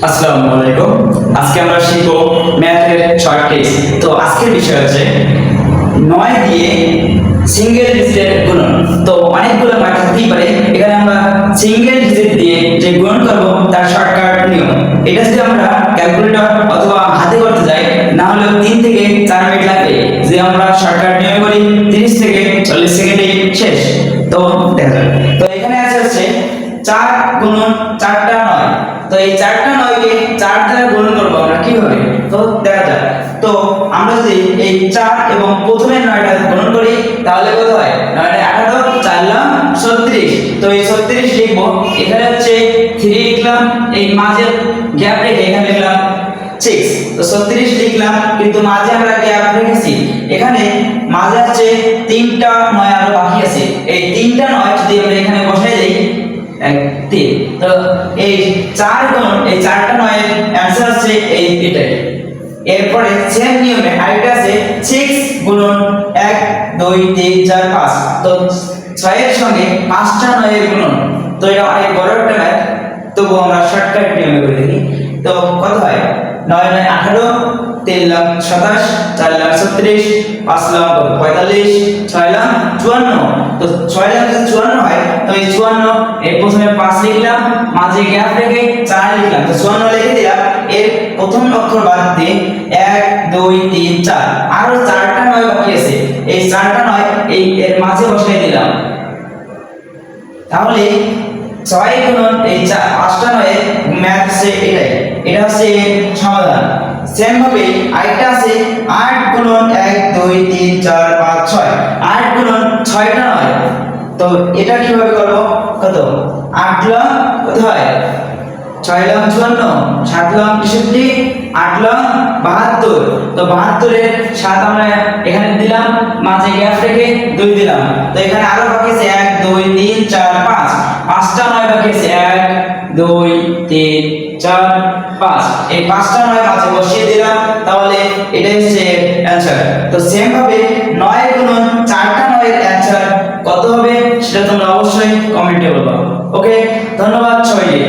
আসসালামু আলাইকুম। আজকে আমরা শিখব ম্যাথের শর্ট কেস। তো আজকের বিষয় হচ্ছে 9 দিয়ে সিঙ্গেল ডিজিটের গুণন। তো অনেকগুলো মান থাকতেই পারে, এখানে আমরা সিঙ্গেল ডিজিট দিয়ে যে গুণন করব তার শর্টকাট নিয়ম। এটা যদি আমরা ক্যালকুলেটর অথবা হাতে করতে যাই, না হলে 3 থেকে 4 মিনিট লাগবে। যে আমরা শর্টকাট নিয়ম করি 30 থেকে 40 সেকেন্ডে শেষ। তো দেখা যাক। তো এখানে আছে হচ্ছে 4 গুণন 4টা 9। তো এই 4টা 9 কে 4 দ্বারা গুণন করব আমরা কিভাবে, তো দেখা যাক। তো আমরা যদি এই 4 এবং প্রথমে 9টা গুণন করি তাহলে কত হয়? 9 18, 4 লাম 36। তো এই 36 লিখব, এখানে হচ্ছে 3 লিখলাম, এই মাঝে গ্যাপ রেখে এখানে লিখলাম 6। তো 36 লিখলাম, কিন্তু মাঝে আমরা গ্যাপ রেখেছি, এখানে মাঝে আছে 3টা 9 আরো বাকি আছে। এই 3টা 9 যদি আমরা এখানে বসাই দেই 3, তো এই 4 গুণ এই 4টা 9 এর অ্যানসার আছে এটাই। এরপরে সেম নিয়মে আরেকটা আছে 6 গুণন 1 2 3 4 5। তো 6 এর সঙ্গে 5টা 9 এর গুণন। তো এটা অনেক বড় একটা ম্যাথ, তবু আমরা শর্টকাট নিয়মে করে দেখি। তো কত হয়? 9 9 18, 3 লাখ 27, 4 লাখ 36, 5 লাখ 45, 6 লাখ 54। তো 6 লাখ যদি 54 হয়, তো এই 54 এর প্রথমে 5 লিখলাম, মাঝে গ্যাপ রেখে 4 লিখলাম, তো 54 লিখে দিলাম। এর প্রথম অক্ষর বাদ দিয়ে 1 2 3 4, আরো 4টা 9 বাকি আছে, এই 4টা 9 এই এর মাঝে বসাই দিলাম। তাহলে 6 গুণন এই 5টা 9 এর ম্যাথ হচ্ছে এটাই। এটা হচ্ছে সমাধান। সেম ভাবে আরেকটা আছে 8 গুণন 1 2 3 4 5 6, 8 গুণন 6টা 9। তো এটা কিভাবে করব? কত? 8 লং কত হয়? 6 লং 54, 7 লং 63, 8 লং 72। তো 72 এর 7 আমরা এখানে দিলাম, মাঝে গ্যাপ রেখে 2 দিলাম। তো এখানে আরো বাকি আছে 1 2 3 4 5, 5টা 9 বাকি আছে 1 2 3 4 5। এই 5টা 9 মাঝে বসিয়ে দিলাম, তাহলে এটাই হচ্ছে অ্যানসার। তো সেম ভাবে 9 গুণন 4টা 9 এর অ্যানসার কত হবে সেটা তোমরা অবশ্যই কমেন্টে বলবা। ওকে, ধন্যবাদ সবাইকে।